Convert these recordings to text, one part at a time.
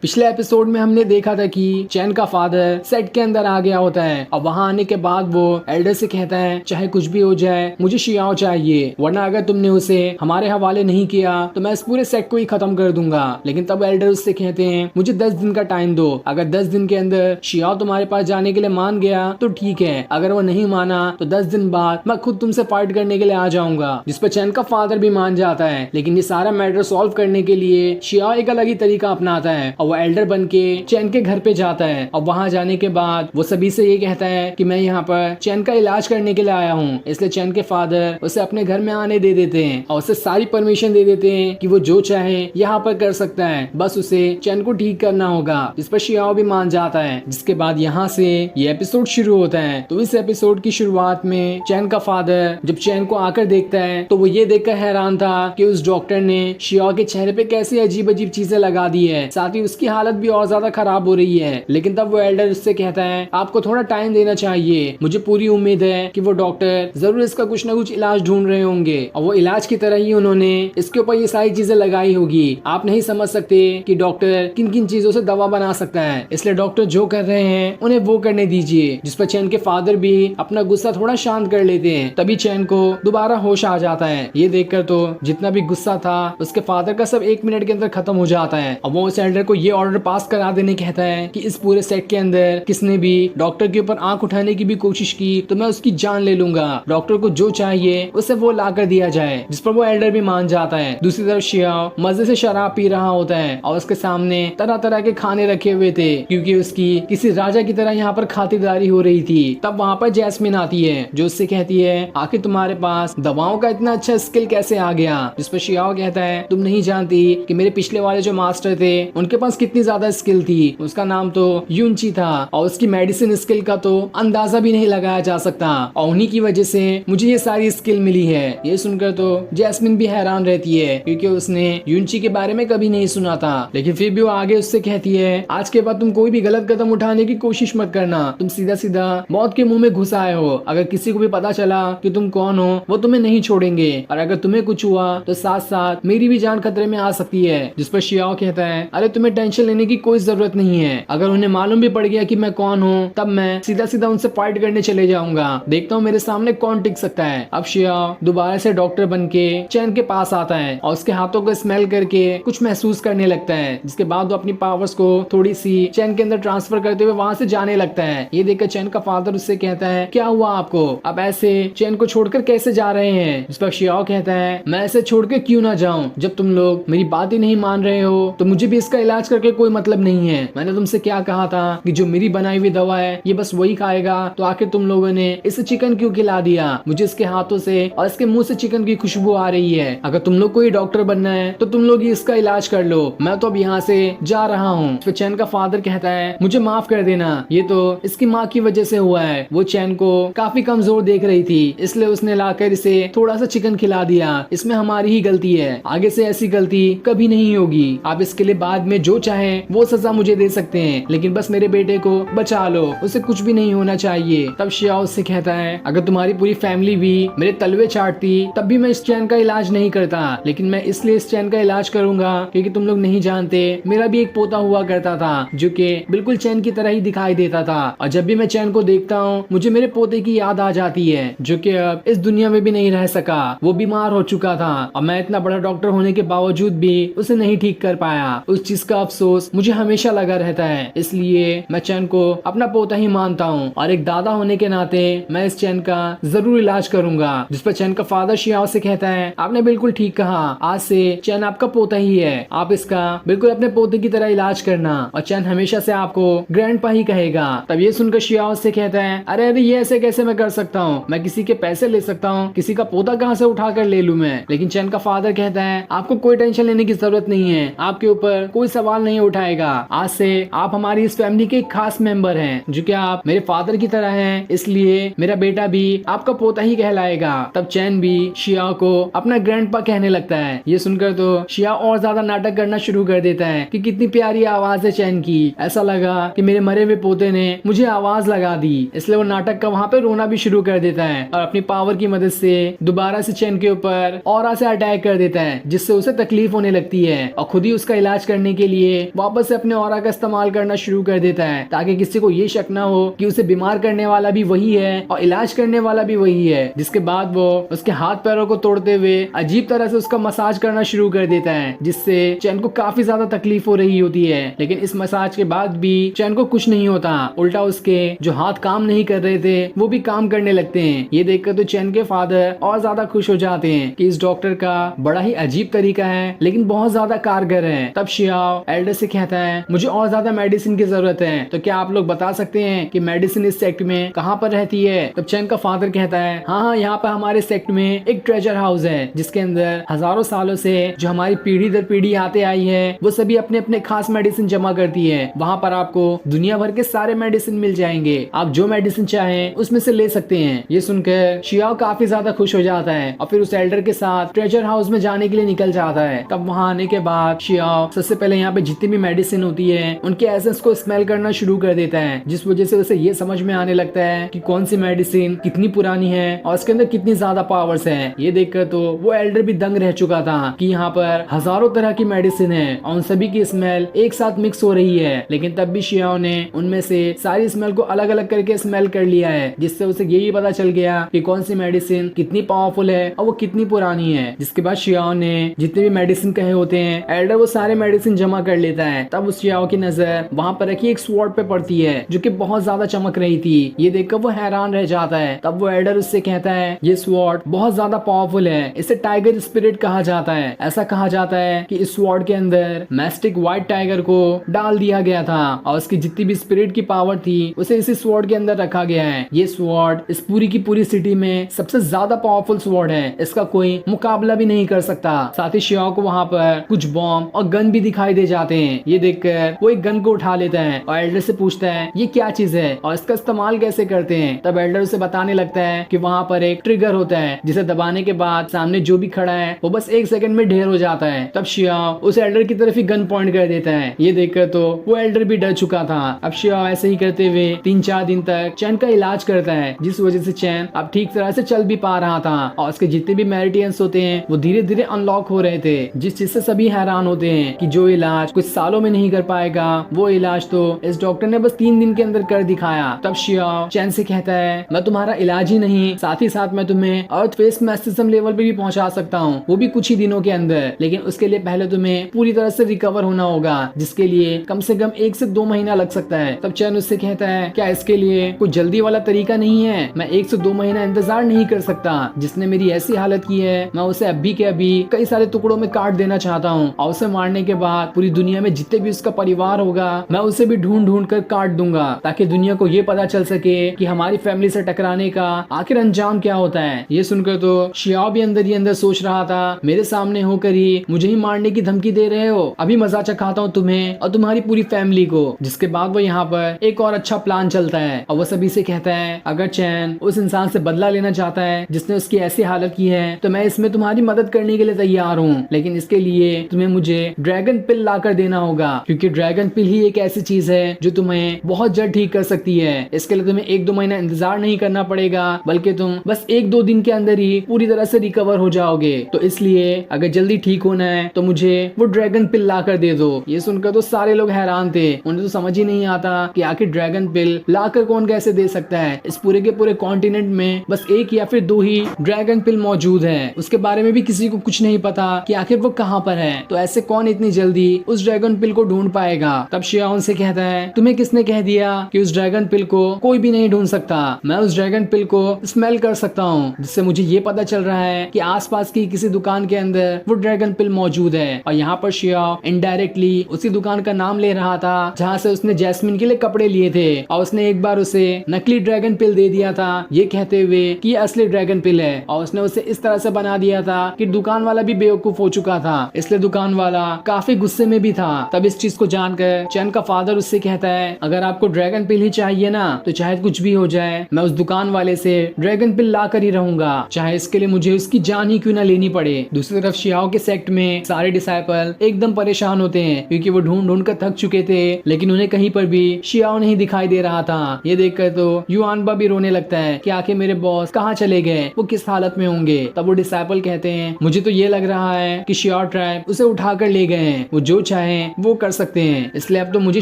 पिछले एपिसोड में हमने देखा था कि चैन का फादर सेट के अंदर आ गया होता है और वहां आने के बाद वो एल्डर से कहता है चाहे कुछ भी हो जाए मुझे शियाओ चाहिए, वरना अगर तुमने उसे हमारे हवाले नहीं किया तो मैं इस पूरे सेट को ही खत्म कर दूंगा। लेकिन तब एल्डर उससे कहते हैं मुझे 10 दिन का टाइम दो, अगर 10 दिन के अंदर शियाओ तुम्हारे पास जाने के लिए मान गया तो ठीक है, अगर वो नहीं माना तो 10 दिन बाद मैं खुद तुमसे फाइट करने के लिए आ जाऊंगा। जिस पर चैन का फादर भी मान जाता है। लेकिन ये सारा मैटर सॉल्व करने के लिए शियाओ एक अलग ही तरीका अपनाता है और वो एल्डर बन के चैन के घर पे जाता है और वहां जाने के बाद वो सभी से ये कहता है कि मैं यहाँ पर चैन का इलाज करने के लिए आया हूँ। इसलिए चैन के फादर उसे अपने घर में आने दे देते हैं और उसे सारी परमिशन दे देते हैं कि वो जो चाहे यहाँ पर कर सकता है, बस उसे चैन को ठीक करना होगा। जिस पर शियाओ भी मान जाता है। जिसके बाद यहाँ से ये एपिसोड शुरू होता है। तो इस एपिसोड की शुरुआत में चैन का फादर जब चैन को आकर देखता है तो वो ये देखकर हैरान था कि उस डॉक्टर ने शियाओ के चेहरे पे कैसी अजीब अजीब चीजें लगा दी है, साथ ही उसकी हालत भी और ज्यादा खराब हो रही है। लेकिन तब वो एल्डर उससे कहता है आपको थोड़ा टाइम देना चाहिए, मुझे पूरी उम्मीद है कि वो डॉक्टर जरूर इसका कुछ ना कुछ इलाज ढूंढ रहे होंगे और वो इलाज की तरह ही उन्होंने इसके ऊपर ये सारी चीजें लगाई होगी। आप नहीं समझ सकते कि डॉक्टर किन किन चीजों से दवा बना सकता है, इसलिए डॉक्टर जो कर रहे हैं उन्हें वो करने दीजिए। जिस पर चैन के फादर भी अपना गुस्सा थोड़ा शांत कर लेते हैं। तभी चैन को दोबारा होश आ जाता है। ये देखकर तो जितना भी गुस्सा था उसके फादर का सब 1 मिनट के अंदर खत्म हो जाता है और वो उस एल्डर को ये ऑर्डर पास करा देने कहता है कि इस पूरे सेट के अंदर किसने भी डॉक्टर के ऊपर आंख उठाने की भी कोशिश की तो मैं उसकी जान ले लूंगा। डॉक्टर को जो चाहिए उसे वो ला कर दिया जाए। जिस पर वो एल्डर भी मान जाता है। दूसरी तरफ शियाओ मजे से शराब पी रहा होता है और उसके सामने तरह तरह के खाने रखे हुए थे क्योंकि उसकी किसी राजा की तरह यहाँ पर खातिरदारी हो रही थी। तब वहाँ पर जैस्मिन आती है जो उससे कहती है आखिर तुम्हारे पास दवाओं का इतना अच्छा स्किल कैसे आ गया। जिस पर शियाओ कहता है तुम नहीं जानती कि मेरे पिछले वाले जो मास्टर थे उनके पास कितनी ज्यादा स्किल थी। उसका नाम तो यूनची था और उसकी मेडिसिन स्किल का तो अंदाजा भी नहीं लगाया जा सकता और उन्हीं की वजह से मुझे ये सारी स्किल मिली है। ये सुनकर तो जैस्मिन भी हैरान रहती है क्योंकि उसने यूनची के बारे में कभी नहीं सुना था। लेकिन फिर भी वो आगे उससे कहती है आज के बाद तुम कोई भी गलत कदम उठाने की कोशिश मत करना, तुम सीधा सीधा मौत के मुंह में घुस आए हो। अगर किसी को भी पता चला कि तुम कौन हो वो तुम्हें नहीं छोड़ेंगे और अगर तुम्हें कुछ हुआ तो साथ साथ मेरी भी जान खतरे में आ सकती है। जिस पर शियाओ कहता है अरे तुम्हें टेंशन लेने की कोई जरूरत नहीं है, अगर उन्हें मालूम भी पड़ गया कि मैं कौन हूँ तब मैं सीधा सीधा उनसे फाइट करने चले जाऊंगा, देखता हूँ मेरे सामने कौन टिक सकता है। अब शियाओ दोबारा से डॉक्टर बन के चैन के पास आता है और उसके हाथों को स्मेल करके कुछ महसूस करने लगता है। जिसके बाद वो अपनी पावर्स को थोड़ी सी चैन के अंदर ट्रांसफर करते हुए वहां से जाने लगता है। ये देखकर चैन का फादर उससे कहता है क्या हुआ आपको, अब ऐसे चैन को छोड़कर कैसे जा रहे हैं। जिस पर शियाओ कहता है मैं ऐसे छोड़ के क्यों ना जाऊं, जब तुम लोग मेरी बात ही नहीं मान रहे हो तो मुझे भी इसका इलाज करके कोई मतलब नहीं है। मैंने तुमसे क्या कहा था कि जो मेरी बनाई हुई दवा है ये बस वही खाएगा, तो आखिर तुम लोगों ने इसे चिकन क्यों खिला दिया। मुझे इसके हाथों से और इसके मुंह से चिकन की खुशबू आ रही है। अगर तुम लोग को ही डॉक्टर बनना है तो तुम लोग ही इसका इलाज कर लो, मैं तो अब यहाँ से जा रहा हूँ। फिर चैन का फादर कहता है मुझे माफ कर देना, ये तो इसकी माँ की वजह से हुआ है। वो चैन को काफी कमजोर देख रही थी इसलिए उसने लाकर इसे थोड़ा सा चिकन खिला दिया, इसमें हमारी ही गलती है, आगे से ऐसी गलती कभी नहीं होगी। आप इसके लिए बाद में जो चाहे वो सजा मुझे दे सकते हैं, लेकिन बस मेरे बेटे को बचा लो, उसे कुछ भी नहीं होना चाहिए। तब शियाओ उससे कहता है अगर तुम्हारी पूरी फैमिली भी मेरे तलवे चाटती तब भी मैं इस चैन का इलाज नहीं करता, लेकिन मैं इसलिए इस चैन का इलाज करूंगा क्योंकि तुम लोग नहीं जानते मेरा भी एक पोता हुआ करता था जो कि बिल्कुल चैन की तरह ही दिखाई देता था और जब भी मैं चैन को देखता हूँ मुझे मेरे पोते की याद आ जाती है जो कि अब इस दुनिया में भी नहीं रह सका। वो बीमार हो चुका था और मैं इतना बड़ा डॉक्टर होने के बावजूद भी उसे नहीं ठीक कर पाया। उस चीज का अफसोस मुझे हमेशा लगा रहता है, इसलिए मैं चैन को अपना पोता ही मानता हूँ और एक दादा होने के नाते मैं इस चैन का जरूर इलाज करूंगा। जिस पर चैन का फादर शियाओ से कहता है आपने बिल्कुल ठीक कहा, आज से चैन आपका पोता ही है, आप इसका बिल्कुल अपने पोते की तरह इलाज करना और चैन हमेशा से आपको ग्रैंडपा ही कहेगा। तब ये सुनकर शियाओ से कहता है अरे अरे ये ऐसे कैसे मैं कर सकता हूँ, मैं किसी के पैसे ले सकता हूँ, किसी का पोता कहाँ से उठा कर ले लूँ मैं। लेकिन चैन का फादर कहता है आपको कोई टेंशन लेने की जरूरत नहीं है, आपके ऊपर कोई सवाल नहीं उठाएगा, आज से आप हमारी इस फैमिली के एक खास मेंबर हैं जो कि आप मेरे फादर की तरह हैं, इसलिए मेरा बेटा भी आपका पोता ही कहलाएगा। तब चैन भी शियाओ को अपना ग्रैंडपा कहने लगता है। ये सुनकर तो शियाओ और ज्यादा नाटक करना शुरू कर देता है कि कितनी प्यारी आवाज है चैन की, ऐसा लगा कि मेरे मरे हुए पोते ने मुझे आवाज लगा दी। इसलिए वो नाटक का वहाँ पे रोना भी शुरू कर देता है और अपनी पावर की मदद से दोबारा से चैन के ऊपर और से अटैक कर देता है जिससे उसे तकलीफ होने लगती है और खुद ही उसका इलाज करने के लिए ये वापस से अपने ऑरा का इस्तेमाल करना शुरू कर देता है ताकि किसी को ये शक ना हो कि उसे बीमार करने वाला भी वही है और इलाज करने वाला भी वही है। जिसके बाद वो उसके हाथ पैरों को तोड़ते हुए अजीब तरह से उसका मसाज करना शुरू कर देता है, जिससे चैन को काफी ज्यादा तकलीफ हो रही होती है। लेकिन इस मसाज के बाद भी चैन को कुछ नहीं होता, उल्टा उसके जो हाथ काम नहीं कर रहे थे वो भी काम करने लगते हैं। ये देखकर तो चैन के फादर और ज्यादा खुश हो जाते हैं कि इस डॉक्टर का बड़ा ही अजीब तरीका है लेकिन बहुत ज्यादा कारगर है। तब शियाओ एल्डर से कहता है मुझे और ज्यादा मेडिसिन की जरूरत है, तो क्या आप लोग बता सकते हैं कि मेडिसिन इस सेक्ट में कहाँ पर रहती है। तब चैन का फादर कहता है हाँ, यहाँ पर हमारे सेक्ट में एक ट्रेजर हाउस है जिसके अंदर हजारों सालों से जो हमारी पीढ़ी दर पीढ़ी आते आई है वो सभी अपने अपने खास मेडिसिन जमा करती है। वहाँ पर आपको दुनिया भर के सारे मेडिसिन मिल जाएंगे, आप जो मेडिसिन चाहें उसमें से ले सकते हैं। ये सुनकर शियाओ काफी ज्यादा खुश हो जाता है और फिर उस एल्डर के साथ ट्रेजर हाउस में जाने के लिए निकल जाता है। तब वहाँ आने के बाद शियाओ सबसे पहले यहाँ पे जितनी भी मेडिसिन होती है उनके एसेंस को स्मेल करना शुरू कर देता है, जिस वजह से उसे ये समझ में आने लगता है कि कौन सी मेडिसिन कितनी पुरानी है और उसके अंदर कितनी ज्यादा पावर्स है। ये देखकर तो वो एल्डर भी दंग रह चुका था कि यहाँ पर हजारों तरह की मेडिसिन है और उन सभी की स्मेल एक साथ मिक्स हो रही है। लेकिन तब भी शियाओ ने उनमें से सारी स्मेल को अलग अलग करके स्मेल कर लिया है, जिससे उसे यही पता चल गया कि कौन सी मेडिसिन कितनी पावरफुल है और वो कितनी पुरानी है। जिसके बाद शियाओ ने जितने भी मेडिसिन कहे होते हैं एल्डर वो सारे मेडिसिन जमा कर लेता है। तब उस शियाओ की नजर वहाँ पर रखी एक स्वॉर्ड पे पड़ती है जो कि बहुत ज्यादा चमक रही थी। ये देखकर वो हैरान रह जाता है। तब वो एल्डर उससे कहता है ये स्वॉर्ड बहुत ज्यादा पावरफुल है, इसे टाइगर स्पिरिट कहा जाता है। ऐसा कहा जाता है कि इस स्वॉर्ड के अंदर मैस्टिक व्हाइट टाइगर को डाल दिया गया था और उसकी जितनी भी स्पिरिट की पावर थी उसे इसी स्वॉर्ड के अंदर रखा गया है। ये स्वॉर्ड इस पूरी की पूरी सिटी में सबसे ज्यादा पावरफुल स्वॉर्ड है, इसका कोई मुकाबला भी नहीं कर सकता। साथ ही शियाओ को वहाँ पर कुछ बॉम्ब और गन भी दिखाई दे जाते हैं। ये देखकर वो एक गन को उठा लेता है और एल्डर से पूछता है ये क्या चीज है और इसका इस्तेमाल कैसे करते हैं। तब एल्डर उसे बताने लगता है कि वहाँ पर एक ट्रिगर होता है जिसे दबाने के बाद सामने जो भी खड़ा है वो बस एक सेकंड में ढेर हो जाता है। तब शियाओ उस एल्डर की तरफ ही गन पॉइंट कर देता है। ये देखकर तो वो एल्डर भी डर चुका था। अब शियाओ ऐसे ही करते हुए 3-4 दिन तक चैन का इलाज करता है, जिस वजह से चैन अब ठीक तरह से चल भी पा रहा था और उसके जितने भी मेरिडियंस होते हैं वो धीरे धीरे अनलॉक हो रहे थे, जिस चीज से सभी हैरान होते हैं कि जो इलाज कुछ सालों में नहीं कर पाएगा वो इलाज तो इस डॉक्टर ने बस 3 दिन के अंदर कर दिखाया। तब शियाओ चैन से कहता है मैं तुम्हारा इलाज ही नहीं साथ ही साथ मैं तुम्हें अर्थ फेस मैस्टिज्म लेवल पे भी पहुंचा सकता हूँ, वो भी कुछ ही दिनों के अंदर। लेकिन उसके लिए पहले तुम्हें पूरी तरह से रिकवर होना होगा, जिसके लिए कम से कम 1 से 2 महीना लग सकता है। तब चैन उससे कहता है क्या इसके लिए कुछ जल्दी वाला तरीका नहीं है, मैं 1 से 2 महीना इंतजार नहीं कर सकता। जिसने मेरी ऐसी हालत की है मैं उसे अभी के अभी कई सारे टुकड़ों में काट देना चाहता हूँ और उसे मारने के बाद पूरी दुनिया में जितने भी उसका परिवार होगा मैं उसे भी ढूंढ ढूंढ कर काट दूंगा, ताकि दुनिया को ये पता चल सके कि हमारी फैमिली से टकराने का आखिर अंजाम क्या होता है। ये सुनकर तो शियाओ भी अंदर ही अंदर सोच रहा था मेरे सामने होकर ही मुझे ही मारने की धमकी दे रहे हो, अभी मजा चखाता हूँ तुम्हें और तुम्हारी पूरी फैमिली को। जिसके बाद वो यहाँ पर एक और अच्छा प्लान चलता है और वो सभी से कहता है अगर चैन उस इंसान से बदला लेना चाहता है जिसने उसकी ऐसी हालत की है तो मैं इसमें तुम्हारी मदद करने के लिए तैयार हूँ, लेकिन इसके लिए तुम्हें मुझे ड्रैगन पिल ला कर देना होगा, क्योंकि ड्रैगन पिल ही एक ऐसी चीज है जो तुम्हें बहुत जल्द ठीक कर सकती है। इसके लिए तुम्हें 1-2 महीना इंतजार नहीं करना पड़ेगा, बल्कि तुम बस 1-2 दिन के अंदर ही पूरी तरह से रिकवर हो जाओगे। तो इसलिए अगर जल्दी ठीक होना है तो मुझे वो ड्रैगन पिल ला कर दे दो। ये सुनकर तो सारे लोग हैरान थे, उन्हें तो समझ ही नहीं आता कि आखिर ड्रैगन पिल ला कर कौन कैसे दे सकता है। इस पूरे के पूरे कॉन्टिनेंट में बस 1 या फिर 2 ही ड्रैगन पिल मौजूद है, उसके बारे में भी किसी को कुछ नहीं पता कि आखिर वो कहाँ पर है। तो ऐसे कौन इतनी जल्दी उस ड्रैगन पिल को ढूंढ पाएगा। तब शियाओ से कहता है तुम्हें किसने कह दिया कि उस ड्रैगन पिल को कोई भी नहीं ढूंढ सकता, मैं उस ड्रैगन पिल को स्मेल कर सकता हूँ, जिससे मुझे ये पता चल रहा है कि आसपास की किसी दुकान के अंदर वो ड्रैगन पिल मौजूद है। और यहाँ पर शियाओ इनडायरेक्टली उसी दुकान का नाम ले रहा था जहाँ से उसने जैस्मिन के लिए कपड़े लिए थे और उसने एक बार उसे नकली ड्रैगन पिल दे दिया था ये कहते हुए कि ये असली ड्रैगन पिल है, और उसने उसे इस तरह से बना दिया था कि दुकान वाला भी बेवकूफ हो चुका था, इसलिए दुकान वाला काफी गुस्से में भी था। तब इस चीज को जानकर चैन का फादर उससे कहता है अगर आपको ड्रैगन पिल ही चाहिए ना तो चाहे कुछ भी हो जाए मैं उस दुकान वाले से ड्रैगन पिल ला कर ही रहूंगा, चाहे इसके लिए मुझे उसकी जान ही क्यों ना लेनी पड़े। दूसरी तरफ शियाओ के सेक्ट में सारे डिसाइपल एकदम परेशान होते हैं क्योंकि वो ढूंढ ढूंढ कर थक चुके थे, लेकिन उन्हें कहीं पर भी शियाओ नहीं दिखाई दे रहा था। ये देखकर तो युआनबा भी रोने लगता है कि आखिर मेरे बॉस कहाँ चले गए, वो किस हालत में होंगे। तब वो डिसाइपल कहते हैं मुझे तो ये लग रहा है कि शियाओ ट्राइब उसे उठाकर ले गए हैं, वो जो चाहे वो कर सकते हैं, इसलिए अब तो मुझे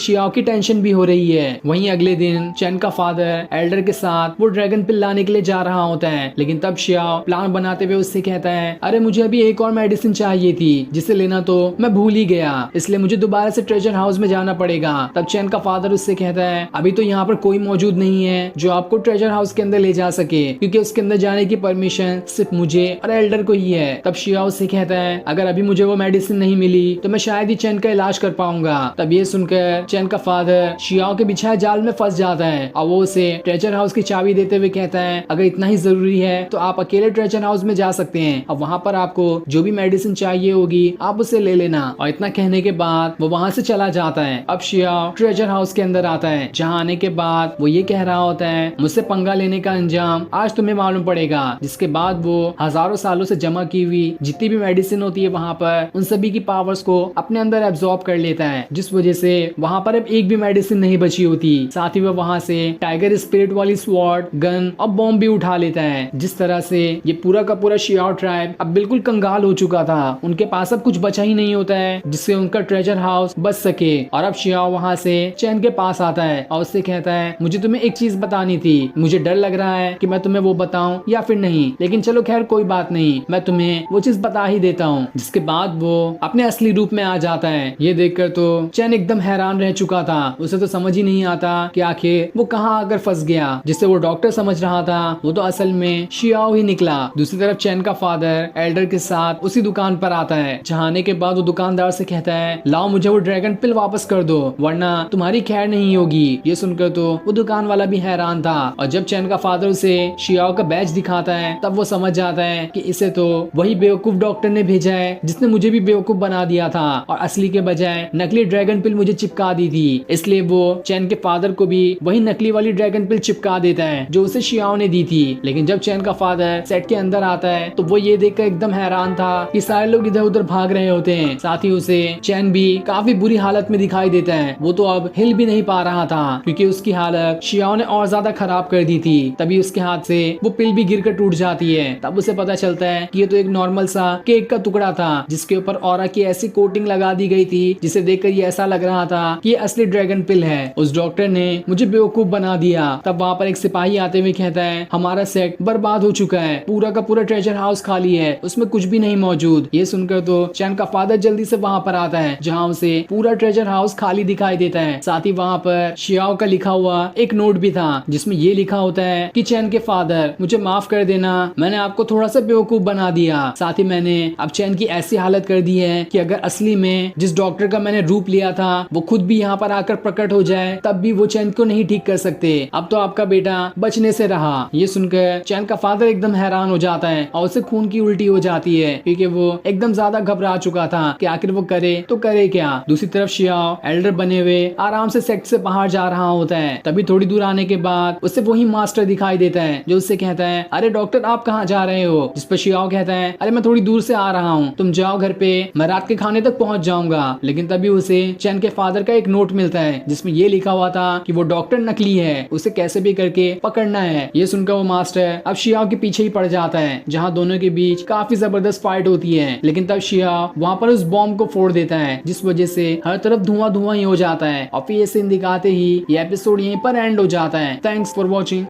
शियाओ की टेंशन भी हो रही है। वहीं अगले दिन चैन का फादर एल्डर के साथ वो ड्रैगन पिल लाने के लिए जा रहा होता है, लेकिन तब शियाओ प्लान बनाते हुए उससे कहता है, अरे मुझे अभी एक और मेडिसिन चाहिए थी जिसे लेना तो मैं भूल ही गया, इसलिए मुझे दोबारा से ट्रेजर हाउस में जाना पड़ेगा। तब चैन का फादर उससे कहता है, अभी तो यहाँ पर कोई मौजूद नहीं है जो आपको ट्रेजर हाउस के अंदर ले जा सके, क्योंकि उसके अंदर जाने की परमिशन सिर्फ मुझे और एल्डर को ही है। तब शियाओ उससे कहता है, अगर अभी मुझे वो मेडिसिन नहीं मिली तो मैं शायद ही चैन का इलाज कर पाऊंगा। तब ये सुनकर चैन का फादर शियाओ के बिछाए जाल में फंस जाता है और वो उसे ट्रेजर हाउस की चाबी देते हुए कहता है, अगर इतना ही जरूरी है तो आप अकेले ट्रेजर हाउस में जा सकते हैं और वहाँ पर आपको जो भी मेडिसिन चाहिए होगी आप उसे ले लेना। और इतना कहने के बाद वो वहाँ से चला जाता है। अब शियाओ ट्रेजर हाउस के अंदर आता है, जहाँ आने के बाद वो ये कह रहा होता है, मुझसे पंगा लेने का अंजाम आज तुम्हें मालूम पड़ेगा। जिसके बाद वो हजारों सालों से जमा की हुई जितनी भी मेडिसिन होती है वहाँ पर उन सभी की पावर्स को अपने अंदर एब्जॉर्ब कर लेता है, जिस वजह से वहाँ पर अब एक भी मेडिसिन नहीं बची होती। साथ ही वह वहाँ से टाइगर स्पिरिट वाली स्वॉर्ड, गन और बॉम्ब भी उठा लेता है। जिस तरह से ये पूरा का पूरा शियाओ ट्राइब अब बिल्कुल कंगाल हो चुका था, उनके पास अब कुछ बचा ही नहीं होता है जिससे उनका ट्रेजर हाउस बच सके। और अब शियाओ वहाँ से चैन के पास आता है और उससे कहता है, मुझे तुम्हें एक चीज बतानी थी, मुझे डर लग रहा है कि मैं तुम्हें वो बताऊं या फिर नहीं, लेकिन चलो खैर कोई बात नहीं, मैं तुम्हें वो चीज बता ही देता हूँ। जिसके बाद वो अपने असली रूप में आ जाता है। ये देखकर तो चैन एकदम हैरान रह चुका था, उसे तो समझ ही नहीं आता कि आखिर वो कहाँ आकर फंस गया। जिससे वो डॉक्टर समझ रहा था वो तो असल में शियाओ ही निकला। दूसरी तरफ चैन का फादर एल्डर के साथ उसी दुकान पर आता है, जहाँ आने के बाद वो दुकानदार से कहता है, लाओ मुझे वो ड्रैगन पिल वापस कर दो वरना तुम्हारी खैर नहीं होगी। ये सुनकर तो वो दुकान वाला भी हैरान था, और जब चैन का फादर उसे शियाओ का बैच दिखाता है तब वो समझ जाता है कि इसे तो वही बेवकूफ डॉक्टर ने भेजा है जिसने मुझे भी बेवकूफ बना दिया था और असली के बजाय नकली ड्रैगन पिल मुझे चिपका दी थी। इसलिए वो चैन के फादर को भी वही नकली वाली ड्रैगन पिल चिपका देता है जो उसे शियाओ ने दी थी। लेकिन जब चैन का फादर सेट के अंदर आता है तो वो ये देखकर एकदम हैरान था कि सारे लोग इधर उधर भाग रहे होते हैं। साथ ही उसे चैन भी काफी बुरी हालत में दिखाई देता है, वो तो अब हिल भी नहीं पा रहा था क्योंकि उसकी हालत शियाओ ने और ज्यादा खराब कर दी थी। तभी उसके हाथ से वो पिल भी गिरकर टूट जाती है। तब उसे पता चलता है कि ये तो एक नॉर्मल सा केक का टुकड़ा था जिसके ऊपर ऑरा की ऐसी कोटिंग लगा दी गई थी जिसे देखकर ये ऐसा लग रहा था कि ये असली ड्रैगन पिल है। उस डॉक्टर ने मुझे बेवकूफ बना दिया। तब वहाँ पर एक सिपाही आते हुए कहता है, हमारा सेट बर्बाद हो चुका है, पूरा का पूरा ट्रेजर हाउस खाली है, उसमें कुछ भी नहीं मौजूद। ये सुनकर तो चैन का फादर जल्दी से वहाँ पर आता है जहाँ उसे पूरा ट्रेजर हाउस खाली दिखाई देता है। साथ ही वहाँ पर शियाओ का लिखा हुआ एक नोट भी था जिसमें ये लिखा होता है कि चैन के फादर मुझे माफ कर देना, मैंने आपको थोड़ा सा बेवकूफ बना दिया। साथ ही मैंने अब चैन की ऐसी हालत कर दी है कि अगर असली में जिस डॉक्टर का मैंने रूप लिया था वो खुद भी यहाँ पर आकर प्रकट हो जाए तब भी वो चैन को नहीं ठीक कर सकते। अब तो आपका बेटा बचने से रहा। ये सुनकर चैन का फादर एकदम हैरान हो जाता है और उसे खून की उल्टी हो जाती है क्योंकि वो एकदम ज्यादा घबरा चुका था कि आखिर वो करे तो करे क्या। दूसरी तरफ शियाओ एल्डर बने हुए आराम से सेट से बाहर जा रहा होता है। तभी थोड़ी दूर आने के बाद उसे वही मास्टर दिखाई देता है जो उससे कहता है, अरे डॉक्टर आप कहाँ जा रहे हो। जिस पर शियाओ कहता है, अरे मैं थोड़ी दूर से आ रहा हूँ, तुम जाओ घर पे, मैं रात के खाने तक पहुंच जाऊंगा। लेकिन तभी उसे चैन के फादर का एक नोट मिलता है जिसमें ये लिखा हुआ था कि वो डॉक्टर नकली है, उसे कैसे भी करके पकड़ना है। ये सुनकर वो मास्टर अब शियाओ के पीछे ही पड़ जाता है जहाँ दोनों के बीच काफी जबरदस्त फाइट होती है। लेकिन तब शियाओ वहाँ पर उस बॉम्ब को फोड़ देता है जिस वजह से हर तरफ धुआं धुआं ही हो जाता है। और फिर ये सीन दिखाते ही ये एपिसोड यहीं पर एंड हो जाता है। Thanks for watching.